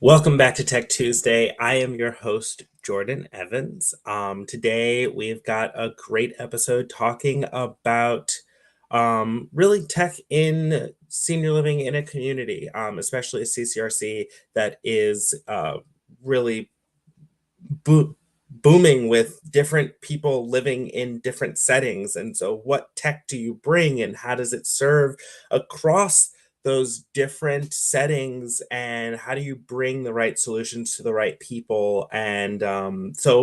Welcome back to Tech Tuesday. I am your host, Jordan Evans. Today, we've got a great episode talking about really tech in senior living in a community, especially a CCRC that is really bo- booming with different people living in different settings. And so, what tech do you bring, and how does it serve across those different settings? And how do you bring the right solutions to the right people? And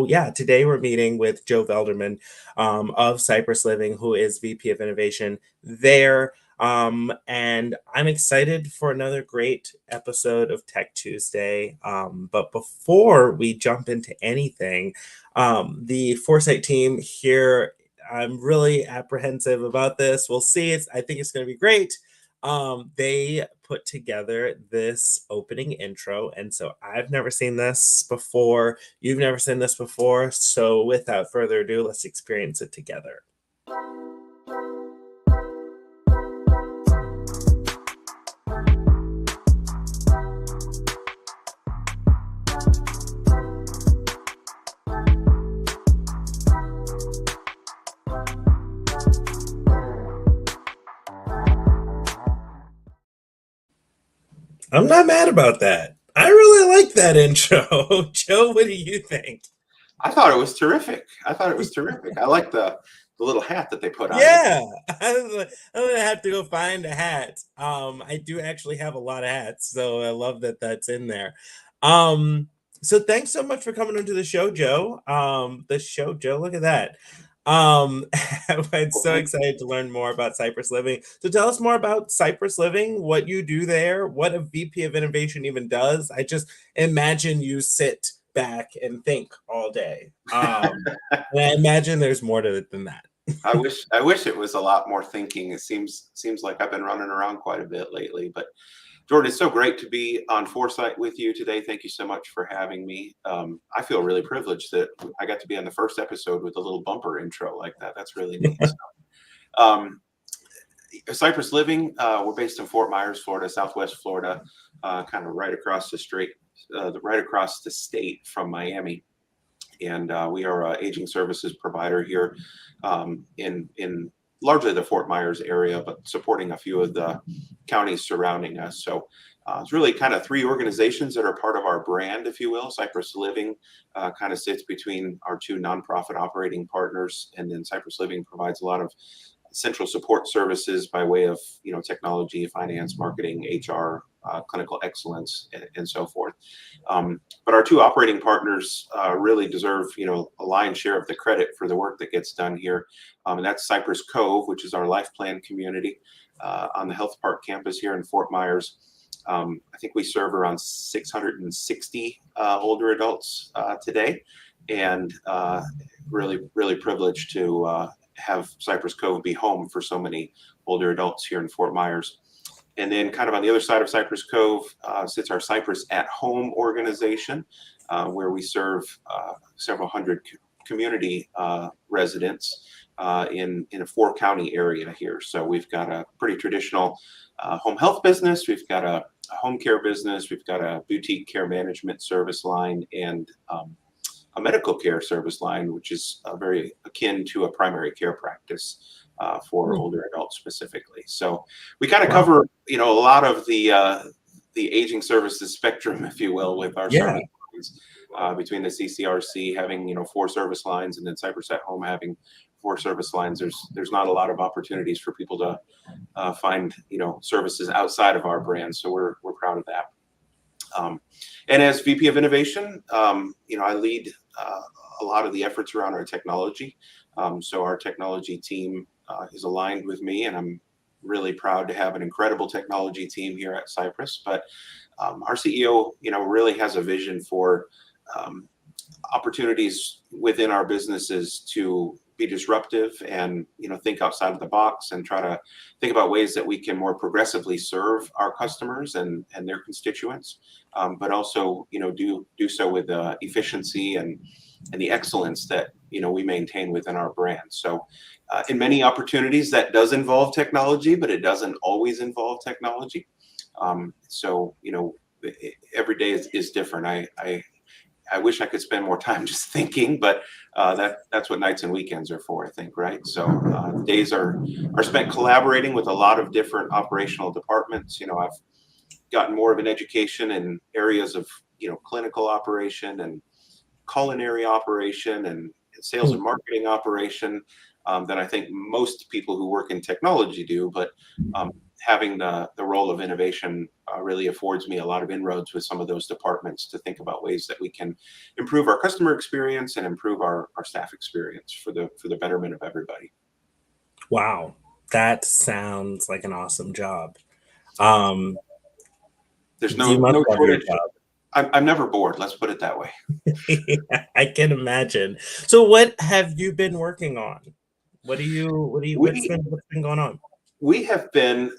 yeah, today we're meeting with Joe Velderman of Cypress Living, who is VP of Innovation there. And I'm excited for another great episode of Tech Tuesday. But before we jump into anything, the Foresight team here, I'm really apprehensive about this. We'll see. I think it's going to be great. They put together this opening intro, and so I've never seen this before. You've never seen this before. So without further ado, let's experience it together. I'm not mad about that. I really like that intro. Joe, what do you think? I thought it was terrific. I like the little hat that they put on you. Yeah, I'm gonna have to go find a hat. I do actually have a lot of hats, so I love that that's in there. Um, so thanks so much for coming onto the show, Joe. Joe, look at that. Um, I'm Well, so thank excited to learn more about Cypress Living. So tell us more about Cypress Living, what you do there, what a VP of Innovation even does. I just imagine you sit back and think all day. And I imagine there's more to it than that. I wish it was a lot more thinking. It seems like I've been running around quite a bit lately. But Jordan, it's so great to be on Foresight with you today. Thank you so much for having me. I feel really privileged that I got to be on the first episode with a little bumper intro like that. That's really neat. So, Cypress Living, we're based in Fort Myers, Florida, Southwest Florida, kind of right across the street, right across the state from Miami. And we are an aging services provider here in largely the Fort Myers area, but supporting a few of the counties surrounding us. So it's really kind of three organizations that are part of our brand, if you will. Cypress Living kind of sits between our two nonprofit operating partners, and then Cypress Living provides a lot of central support services by way of technology, finance, marketing, HR, clinical excellence, and so forth. But our two operating partners really deserve a lion's share of the credit for the work that gets done here, and that's Cypress Cove, which is our life plan community on the Health Park campus here in Fort Myers. I think we serve around 660 older adults today, and really privileged to have Cypress Cove be home for so many older adults here in Fort Myers. And then kind of on the other side of Cypress Cove sits our Cypress at Home organization, where we serve several hundred community residents in a 4-county area here. So we've got a pretty traditional home health business. We've got a home care business. We've got a boutique care management service line, and a medical care service line, which is very akin to a primary care practice for older adults specifically. So we kind of Wow. cover, a lot of the aging services spectrum, if you will, with our Yeah. service lines between the CCRC having 4 service lines, and then Cypress at Home having 4 service lines. There's not a lot of opportunities for people to find services outside of our brand, so we're proud of that. And as VP of Innovation, I lead a lot of the efforts around our technology. So our technology team is aligned with me, and I'm really proud to have an incredible technology team here at Cypress. But our CEO, really has a vision for opportunities within our businesses to be disruptive and think outside of the box and try to think about ways that we can more progressively serve our customers and their constituents, but also do so with efficiency and the excellence that we maintain within our brand. So in many opportunities that does involve technology, but it doesn't always involve technology. So every day is different. I wish I could spend more time just thinking, but that's what nights and weekends are for, I think, right? So days are spent collaborating with a lot of different operational departments. I've gotten more of an education in areas of clinical operation and culinary operation and sales and marketing operation than I think most people who work in technology do. But having the role of innovation really affords me a lot of inroads with some of those departments to think about ways that we can improve our customer experience and improve our staff experience for the betterment of everybody. Wow, that sounds like an awesome job. Um, There's you must no love your shortage. job. I'm never bored. Let's put it that way. I can imagine. So what have you been working on? We What's been going on? we have been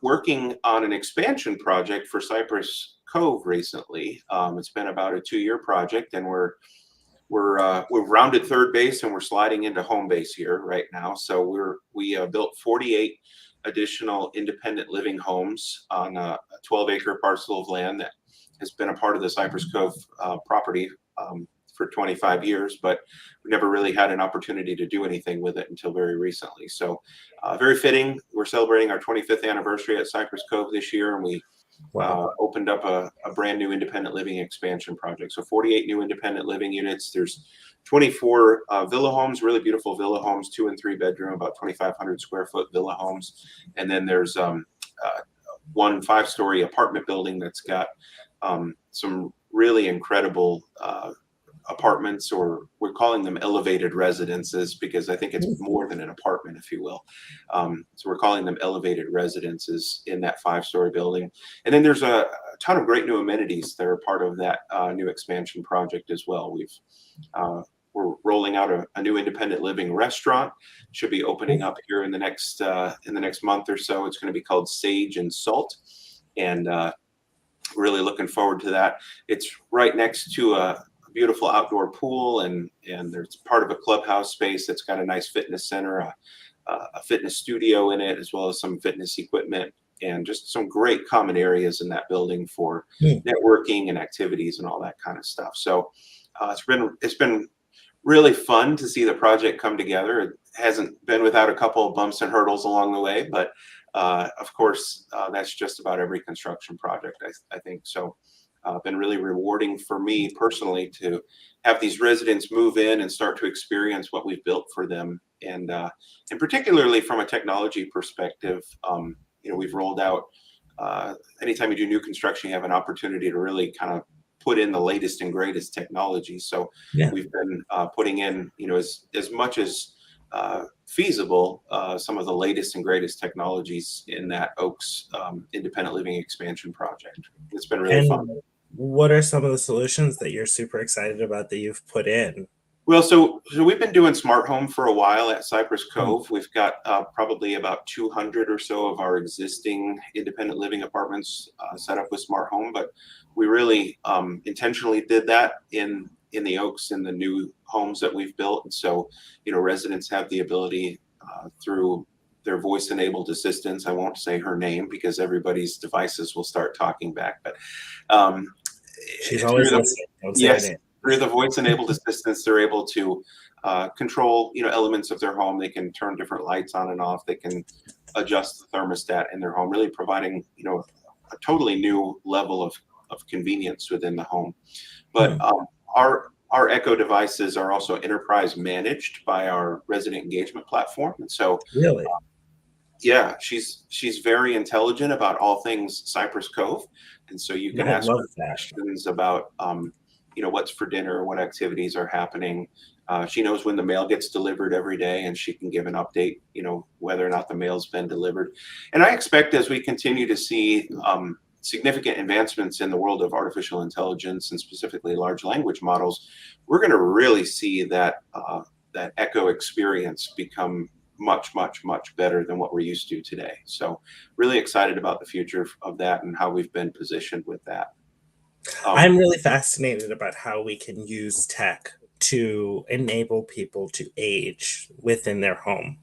working on an expansion project for Cypress Cove recently. It's been about a 2-year project, and we've rounded third base and we're sliding into home base here right now. So we built 48 additional independent living homes on a 12-acre parcel of land that has been a part of the Cypress Cove property for 25 years, but we never really had an opportunity to do anything with it until very recently. So very fitting. We're celebrating our 25th anniversary at Cypress Cove this year, and we Wow. opened up a brand new independent living expansion project. So 48 new independent living units. There's 24 villa homes, really beautiful villa homes, 2 and 3 bedroom, about 2,500 square foot villa homes. And then there's one 5-story apartment building that's got some really incredible apartments, or we're calling them elevated residences because I think it's more than an apartment, if you will. So we're calling them elevated residences in that 5-story building. And then there's a ton of great new amenities that are part of that new expansion project as well. We're rolling out a new independent living restaurant. Should be opening up here in the next month or so. It's going to be called Sage and Salt, and really looking forward to that. It's right next to a beautiful outdoor pool, and there's part of a clubhouse space that's got a nice fitness center, a fitness studio in it, as well as some fitness equipment, and just some great common areas in that building for networking and activities and all that kind of stuff. So it's been really fun to see the project come together. It hasn't been without a couple of bumps and hurdles along the way, but of course, that's just about every construction project, I think. So been really rewarding for me personally to have these residents move in and start to experience what we've built for them. And particularly from a technology perspective, we've rolled out, anytime you do new construction, you have an opportunity to really kind of put in the latest and greatest technology. So Yeah. we've been putting in, as much as feasible, some of the latest and greatest technologies in that Oaks independent living expansion project. It's been really fun. And what are some of the solutions that you're super excited about that you've put in? Well, so we've been doing smart home for a while at Cypress Cove. We've got probably about 200 or so of our existing independent living apartments set up with smart home, but we really intentionally did that in the Oaks, in the new homes that we've built. And so, residents have the ability through their voice enabled assistants. I won't say her name because everybody's devices will start talking back, but She's always listening. Don't say her yes, name. through the voice enabled assistants, they're able to control, elements of their home. They can turn different lights on and off. They can adjust the thermostat in their home, really providing, a totally new level of convenience within the home. But our Echo devices are also enterprise managed by our resident engagement platform. And so Really? yeah, she's very intelligent about all things Cypress Cove. And so you can I ask love her that. questions about what's for dinner, what activities are happening. She knows when the mail gets delivered every day, and she can give an update, whether or not the mail's been delivered. And I expect, as we continue to see significant advancements in the world of artificial intelligence and specifically large language models, we're going to really see that that Echo experience become much, much, much better than what we're used to today. So really excited about the future of that and how we've been positioned with that. I'm really fascinated about how we can use tech to enable people to age within their home.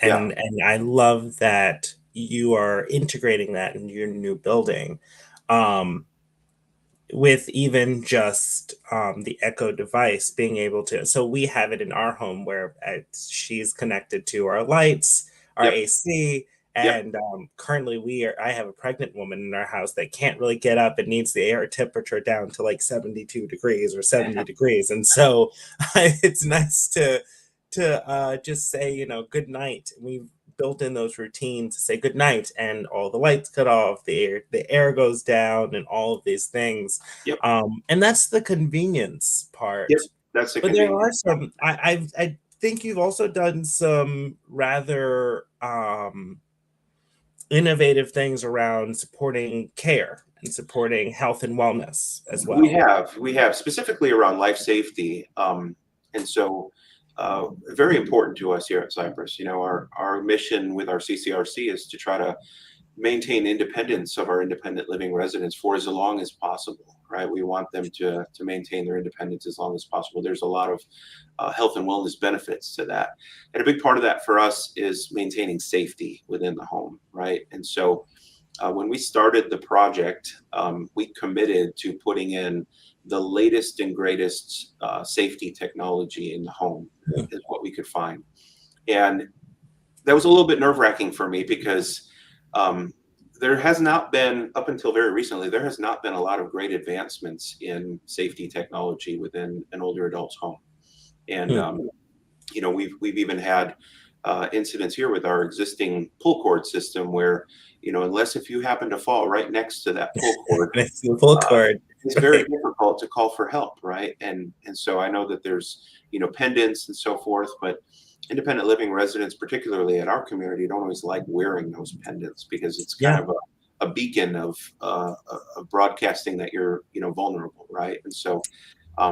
Yeah. And I love that you are integrating that in your new building. Um, with even just the Echo device being able to. So we have it in our home where she's connected to our lights, our Yep. AC, Yep. and currently I have a pregnant woman in our house that can't really get up and needs the air temperature down to like 72 degrees or 70 degrees, and so it's nice to just say, good night. We've built in those routines to say good night, and all the lights cut off, the air goes down, and all of these things. Yep. And that's the convenience Yep. part. That's the But there convenience. are some. I think you've also done some rather innovative things around supporting care and supporting health and wellness as well. We have specifically around life safety, and so very important to us here at Cypress. Our mission with our CCRC is to try to maintain independence of our independent living residents for as long as possible. Right, we want them to maintain their independence as long as possible. There's a lot of health and wellness benefits to that, and a big part of that for us is maintaining safety within the home. Right, and so when we started the project, we committed to putting in the latest and greatest safety technology in the home, is what we could find. And that was a little bit nerve wracking for me because there has not been, up until very recently, there has not been a lot of great advancements in safety technology within an older adult's home. And Hmm. we've even had incidents here with our existing pull cord system where, unless if you happen to fall right next to that pull cord, It's the full uh, card. it's very difficult to call for help, right? And so I know that there's pendants and so forth, but independent living residents, particularly in our community, don't always like wearing those pendants because it's kind Yeah. of a beacon of broadcasting that you're vulnerable, right? And so I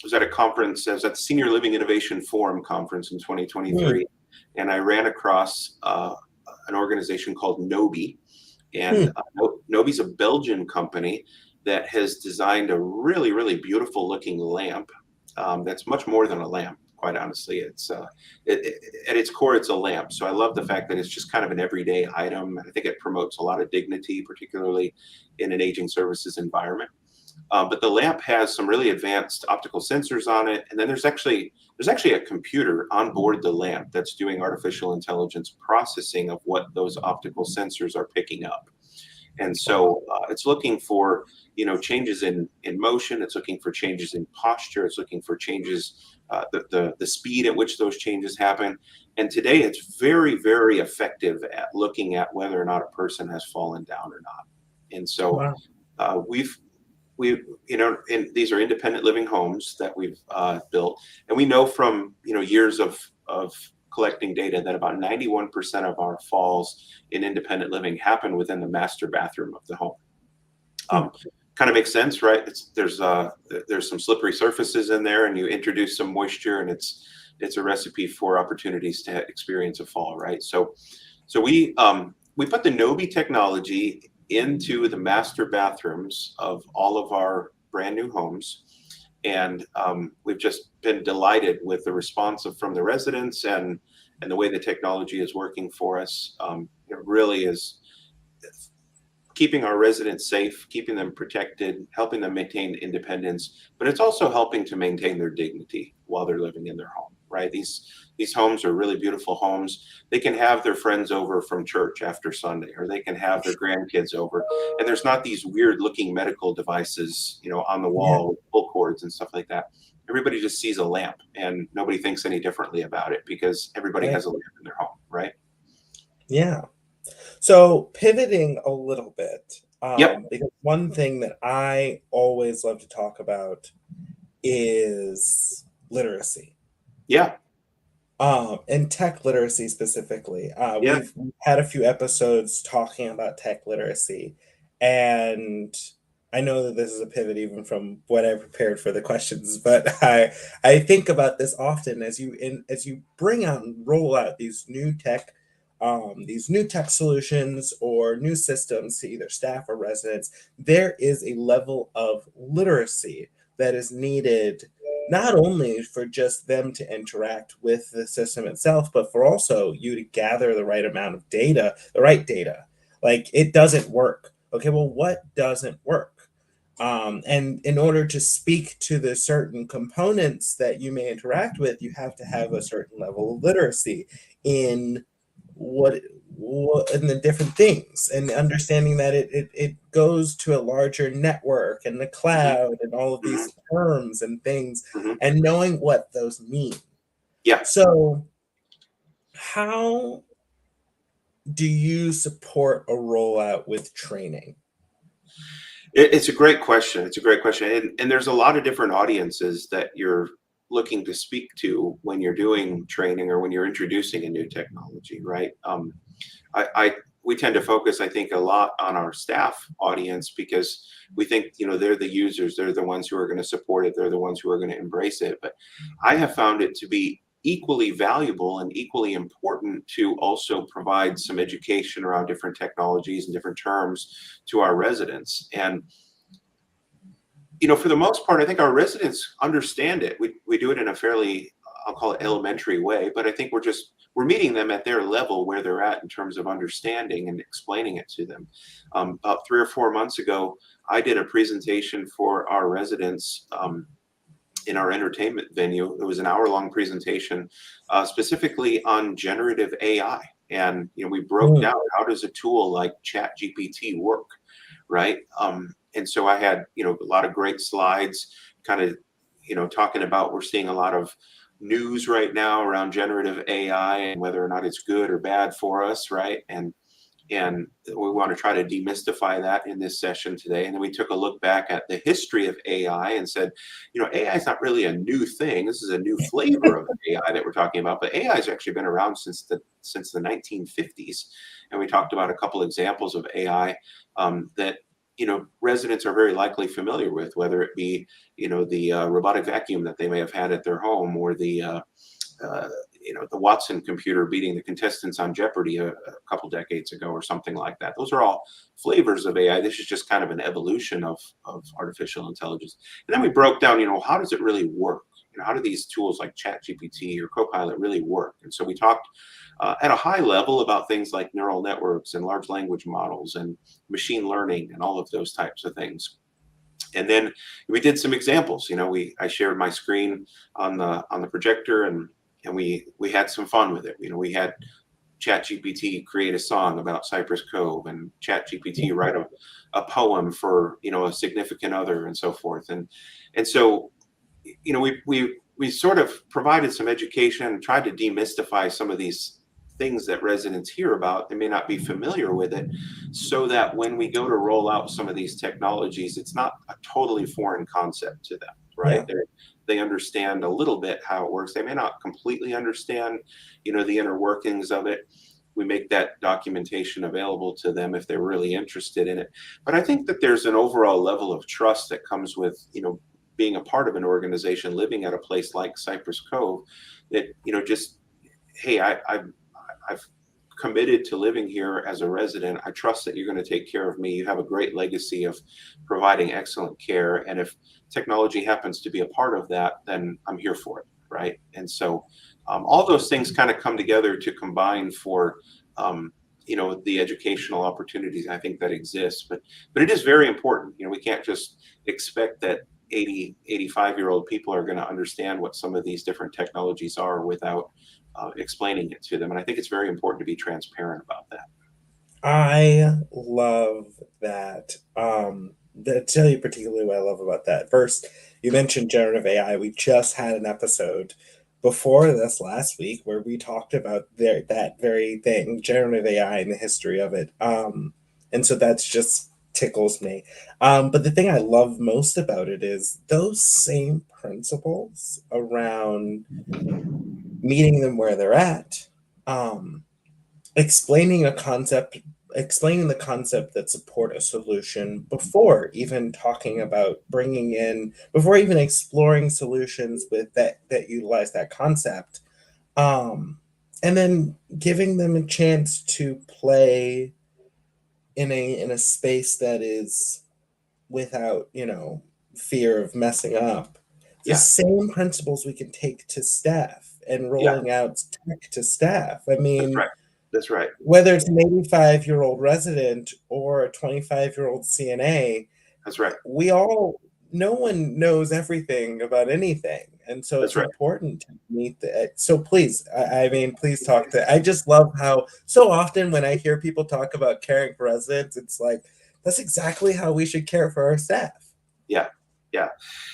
was at a conference. I was at the Senior Living Innovation Forum conference in Hmm. 2023, and I ran across an organization called Nobi. And Hmm. Nobi's a Belgian company that has designed a really, really beautiful looking lamp that's much more than a lamp. Quite honestly, at its core, it's a lamp. So I love the fact that it's just kind of an everyday item. I think it promotes a lot of dignity, particularly in an aging services environment. But the lamp has some really advanced optical sensors on it, and then there's actually a computer on board the lamp that's doing artificial intelligence processing of what those optical sensors are picking up. And Wow. so it's looking for changes in motion. It's looking for changes in posture. It's looking for changes, the speed at which those changes happen. And today it's very, very effective at looking at whether or not a person has fallen down or not. And so Wow. we've we and these are independent living homes that we've built, and we know from years of collecting data that about 91% of our falls in independent living happen within the master bathroom of the home. Hmm. um, Kind of makes sense, right? There's some slippery surfaces in there, and you introduce some moisture, and it's a recipe for opportunities to experience a fall, right? So we put the Nobi technology into the master bathrooms of all of our brand new homes, and we've just been delighted with the response from the residents and the way the technology is working for us. It really is keeping our residents safe, keeping them protected, helping them maintain independence, but it's also helping to maintain their dignity while they're living in their home, right? These homes are really beautiful homes. They can have their friends over from church after Sunday, or they can have their grandkids over, and there's not these weird looking medical devices, on the Yeah. wall with pull cords and stuff like that. Everybody just sees a lamp and nobody thinks any differently about it because everybody Right. has a lamp in their home, right? Yeah. So pivoting a little bit, Yep. because one thing that I always love to talk about is literacy, Yeah. and tech literacy specifically. Yeah. We've had a few episodes talking about tech literacy, and I know that this is a pivot even from what I prepared for the questions, but I think about this often as you bring out and roll out these new tech solutions or new systems to either staff or residents. There is a level of literacy that is needed not only for just them to interact with the system itself, but for also you to gather the right amount of data, the right data. Like it doesn't work. Okay, well, what doesn't work? And in order to speak to the certain components that you may interact with, you have to have a certain level of literacy in what in the different things, and understanding that it goes to a larger network and the Hmm. cloud and all of Hmm. these terms and things, Hmm. and knowing what those mean. Yeah. So, how do you support a rollout with training? It's a great question. It's a great question. And there's a lot of different audiences that you're looking to speak to when you're doing training or when you're introducing a new technology, right? I we tend to focus, I think, a lot on our staff audience because we think, they're the users, they're the ones who are going to support it, they're the ones who are going to embrace it. But I have found it to be equally valuable and equally important to also provide some education around different technologies and different terms to our residents. And for the most part, I think our residents understand it. We do it in a fairly, I'll call it elementary way, but I think we're meeting them at their level where they're at in terms of understanding and explaining it to them. About 3 or 4 months ago, I did a presentation for our residents in our entertainment venue. It was an hour-long presentation specifically on generative AI. And we broke Mm, down, how does a tool like ChatGPT work, right? And so I had a lot of great slides, kind of talking about, we're seeing a lot of news right now around generative AI and whether or not it's good or bad for us, right? And we want to try to demystify that in this session today. And then we took a look back at the history of AI and said, AI is not really a new thing. This is a new flavor of AI that we're talking about. But AI has actually been around since the 1950s. And we talked about a couple examples of AI that residents are very likely familiar with, whether it be the robotic vacuum that they may have had at their home, or uh, the Watson computer beating the contestants on Jeopardy a couple decades ago, or something like that. Those are all flavors of AI. This is just kind of an evolution of artificial intelligence. And then we broke down, how does it really work? How do these tools like ChatGPT or Copilot really work? And so we talked at a high level about things like neural networks and large language models and machine learning and all of those types of things. And then we did some examples. I shared my screen on the projector, and we had some fun with it. We had ChatGPT create a song about Cypress Cove, and ChatGPT write a poem for a significant other, and so forth. And so we sort of provided some education and tried to demystify some of these things that residents hear about. They may not be familiar with it, so that when we go to roll out some of these technologies, it's not a totally foreign concept to them, right? yeah. They understand a little bit how it works. They may not completely understand the inner workings of it. We make that documentation available to them if they're really interested in it. But I think that there's an overall level of trust that comes with being a part of an organization, living at a place like Cypress Cove, that just, hey, I've committed to living here as a resident. I trust that you're going to take care of me. You have a great legacy of providing excellent care, and if technology happens to be a part of that, then I'm here for it, right? And so all those things kind of come together to combine for the educational opportunities, I think, that exist. But it is very important. We can't just expect that 85-year-old people are going to understand what some of these different technologies are without explaining it to them. And I think it's very important to be transparent about that. I love that. Tell you particularly what I love about that. First, you mentioned generative AI. We just had an episode before this last week where we talked about that very thing, generative AI and the history of it. And so that's just tickles me. But the thing I love most about it is those same principles around meeting them where they're at. Um, explaining a concept explaining the concept that support a solution before even talking about bringing in before even exploring solutions with that utilize that concept, and then giving them a chance to play in a space that is without fear of messing up. The Yeah, same principles we can take to staff and yeah, rolling out tech to staff. I that's mean, right. That's right. whether it's an 85-year-old resident or a 25-year-old CNA, That's right. we all no one knows everything about anything, and so That's it's right. important to meet the so please, I mean, please talk to I just love how so often when I hear people talk about caring for residents, it's like that's exactly how we should care for our staff. Yeah. Yeah.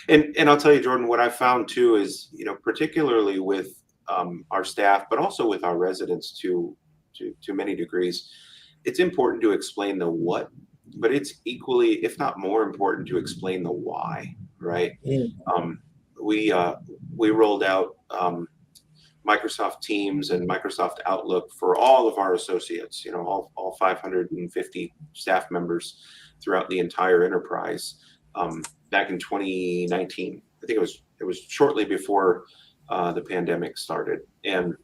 And I'll tell you, Jordan, what I found too is, particularly with our staff, but also with our residents to many degrees, it's important to explain the what, but it's equally, if not more important, to explain the why, right? Mm. Um, we uh, we rolled out Microsoft Teams and Microsoft Outlook for all of our associates, all 550 staff members throughout the entire enterprise back in 2019. I think it was shortly before the pandemic started, and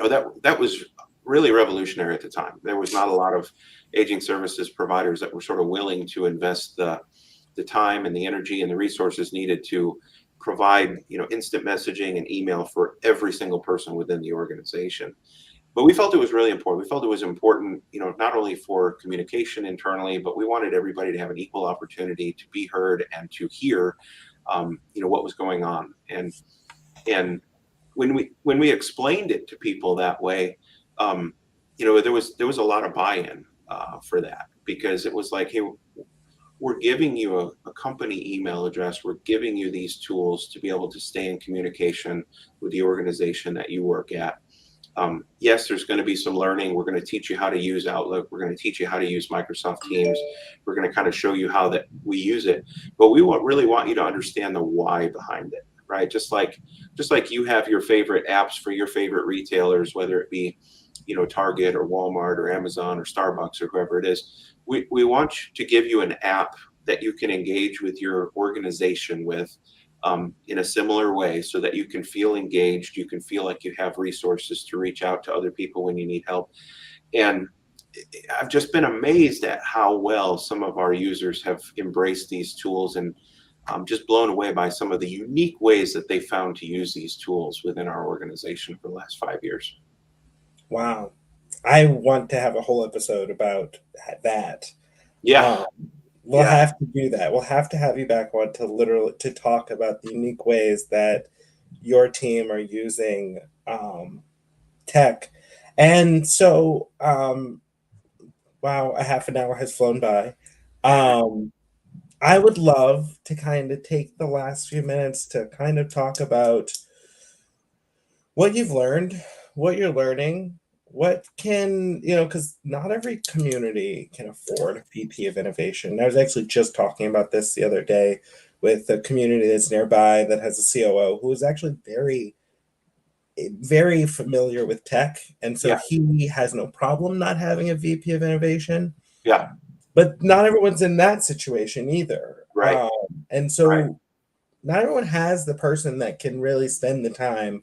that was really revolutionary at the time. There was not a lot of aging services providers that were sort of willing to invest the time and the energy and the resources needed to provide instant messaging and email for every single person within the organization. But we felt it was really important. We felt it was important, not only for communication internally, but we wanted everybody to have an equal opportunity to be heard and to hear what was going on. And when we explained it to people that way, um, there was a lot of buy-in for that, because it was like, hey, we're giving you a company email address. We're giving you these tools to be able to stay in communication with the organization that you work at. Yes, there's going to be some learning. We're going to teach you how to use Outlook. We're going to teach you how to use Microsoft Teams. We're going to kind of show you how that we use it. But we really want you to understand the why behind it, right? Just like you have your favorite apps for your favorite retailers, whether it be Target or Walmart or Amazon or Starbucks or whoever it is. We want to give you an app that you can engage with your organization with in a similar way, so that you can feel engaged, you can feel like you have resources to reach out to other people when you need help. And I've just been amazed at how well some of our users have embraced these tools, and I'm just blown away by some of the unique ways that they found to use these tools within our organization for the last 5 years. Wow. I want to have a whole episode about that. Yeah, Um, we'll yeah, have to do that. We'll have to have you back on to literally to talk about the unique ways that your team are using tech. And so, wow, a half an hour has flown by. Um, I would love to kind of take the last few minutes to kind of talk about what you've learned, what you're learning, what can, because not every community can afford a VP of innovation. I was actually just talking about this the other day with a community that's nearby that has a COO who is actually very familiar with tech. And so yeah, he has no problem not having a VP of innovation, yeah. but not everyone's in that situation either. Right, And right. so not everyone has the person that can really spend the time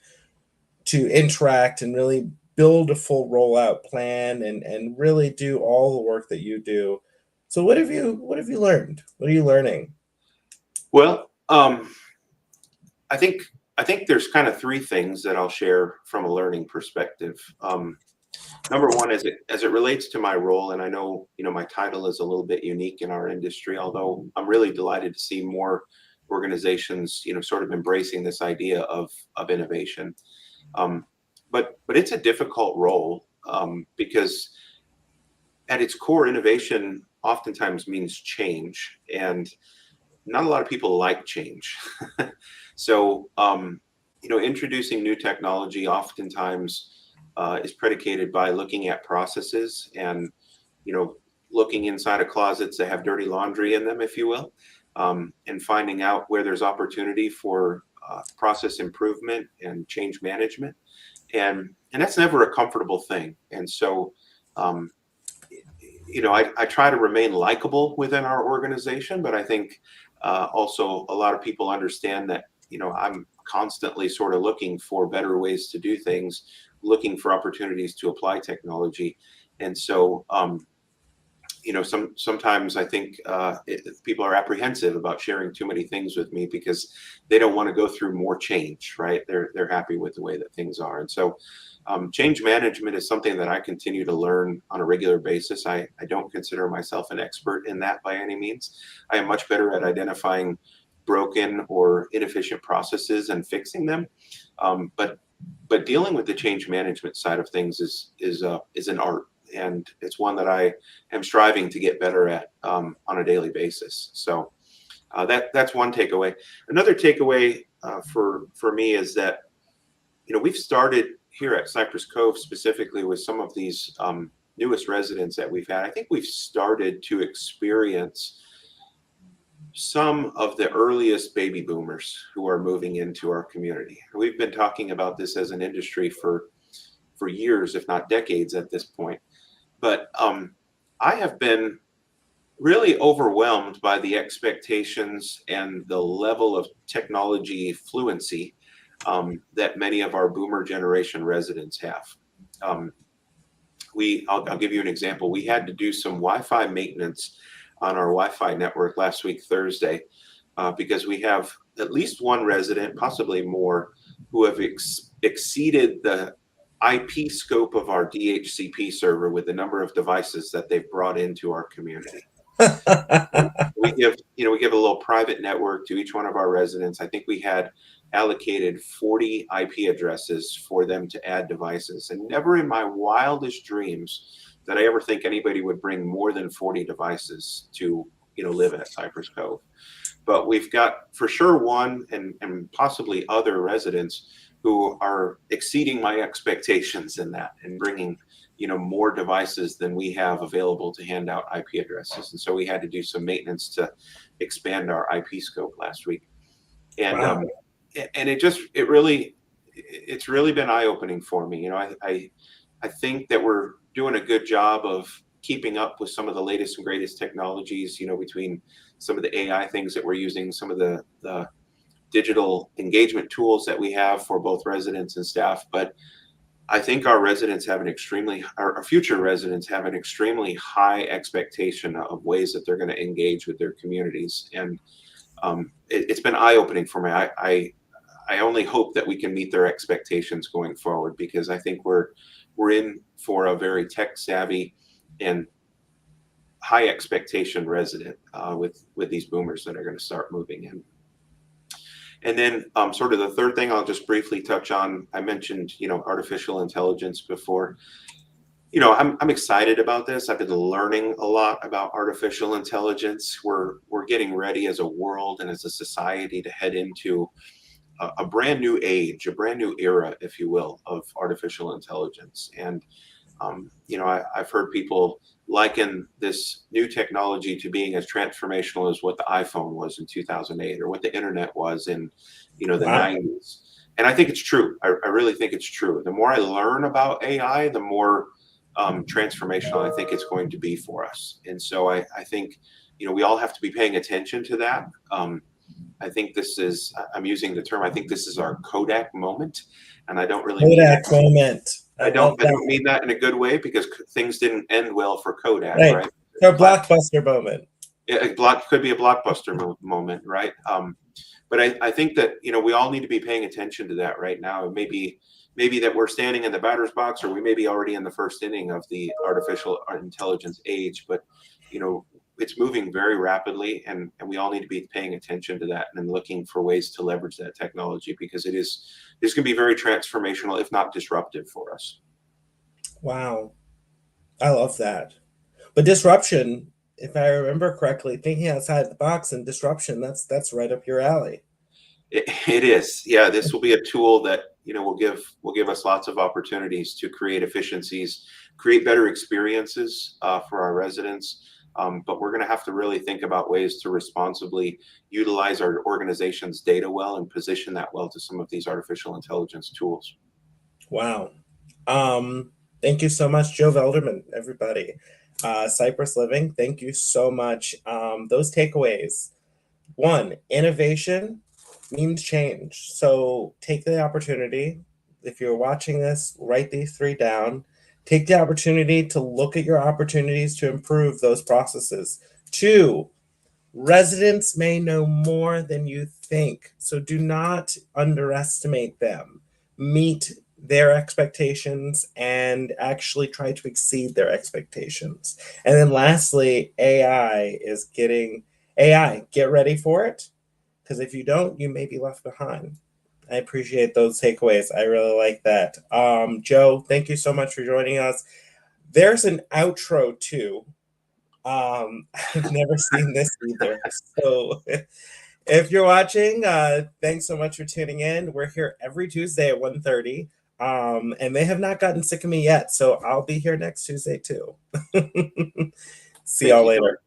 to interact and really build a full rollout plan and really do all the work that you do. So what have you learned? What are you learning? Well, I think I think there's kind of three things that I'll share from a learning perspective. Number one, as it relates to my role, and I know my title is a little bit unique in our industry, although I'm really delighted to see more organizations sort of embracing this idea of innovation. Um, but it's a difficult role, because at its core, innovation oftentimes means change, and not a lot of people like change. So, introducing new technology oftentimes is predicated by looking at processes and, you know, looking inside of closets that have dirty laundry in them, if you will, and finding out where there's opportunity for process improvement and change management. And that's never a comfortable thing. And so, um, I try to remain likable within our organization, but I think also a lot of people understand that, I'm constantly sort of looking for better ways to do things, looking for opportunities to apply technology. And so, sometimes I think people are apprehensive about sharing too many things with me because they don't want to go through more change, right? They're happy with the way that things are. And so, Change management is something that I continue to learn on a regular basis. I don't consider myself an expert in that by any means. I am much better at identifying broken or inefficient processes and fixing them. But dealing with the change management side of things is an art, and it's one that I am striving to get better at on a daily basis. So that's one takeaway. Another takeaway for me is that we've started here at Cypress Cove specifically with some of these newest residents that we've had. I think we've started to experience some of the earliest baby boomers who are moving into our community. We've been talking about this as an industry for years, if not decades at this point. But I have been really overwhelmed by the expectations and the level of technology fluency that many of our boomer generation residents have. I'll give you an example. We had to do some Wi-Fi maintenance on our Wi-Fi network last week, Thursday, because we have at least one resident, possibly more, who have exceeded the IP scope of our DHCP server with the number of devices that they've brought into our community. We give a little private network to each one of our residents. I think we had allocated 40 IP addresses for them to add devices, and never in my wildest dreams did I ever think anybody would bring more than 40 devices to live at Cypress Cove. But we've got for sure one and possibly other residents who are exceeding my expectations in that and bringing more devices than we have available to hand out IP addresses. And so we had to do some maintenance to expand our IP scope last week. And Wow. And it's really been eye-opening for me. I think that we're doing a good job of keeping up with some of the latest and greatest technologies, between some of the AI things that we're using, some of the digital engagement tools that we have for both residents and staff. But I think our future residents have an extremely high expectation of ways that they're going to engage with their communities. And it's been eye-opening for me. I only hope that we can meet their expectations going forward, because I think we're in for a very tech-savvy and high expectation resident with these boomers that are going to start moving in. And then sort of the third thing I'll just briefly touch on, I mentioned, artificial intelligence before. I'm excited about this. I've been learning a lot about artificial intelligence. We're getting ready as a world and as a society to head into a brand new age, a brand new era, if you will, of artificial intelligence. And I've heard people liken this new technology to being as transformational as what the iPhone was in 2008 or what the internet was in the Wow. 90s. And I think it's true. I really think it's true. The more I learn about AI, the more transformational I think it's going to be for us. And so I think we all have to be paying attention to that. I think I'm using the term, I think this is our Kodak moment. And I don't really mean Kodak that. moment. I love don't mean that in a good way, because things didn't end well for Kodak, Right. right? So blockbuster moment. It could be a blockbuster moment, right? But I think that we all need to be paying attention to that right now. And maybe that we're standing in the batter's box, or we may be already in the first inning of the artificial intelligence age. But it's moving very rapidly, and we all need to be paying attention to that and looking for ways to leverage that technology, because it's going to be very transformational, if not disruptive, for us. Wow. I love that. But disruption, if I remember correctly, thinking outside the box and disruption, that's right up your alley. It is. Yeah, this will be a tool that will give us lots of opportunities to create efficiencies, create better experiences for our residents. But we're going to have to really think about ways to responsibly utilize our organization's data well and position that well to some of these artificial intelligence tools. Wow. Thank you so much, Joe Velderman, everybody. Cypress Living, thank you so much. Those takeaways. One, innovation means change. So take the opportunity. If you're watching this, write these 3 down. Take the opportunity to look at your opportunities to improve those processes. 2, residents may know more than you think, so do not underestimate them. Meet their expectations and actually try to exceed their expectations. And then lastly, AI, get ready for it, because if you don't, you may be left behind. I appreciate those takeaways. I really like that. Joe, thank you so much for joining us. There's an outro too. I've never seen this either. So if you're watching, thanks so much for tuning in. We're here every Tuesday at 1:30. And they have not gotten sick of me yet, so I'll be here next Tuesday too. See Thank y'all you, later. Jordan.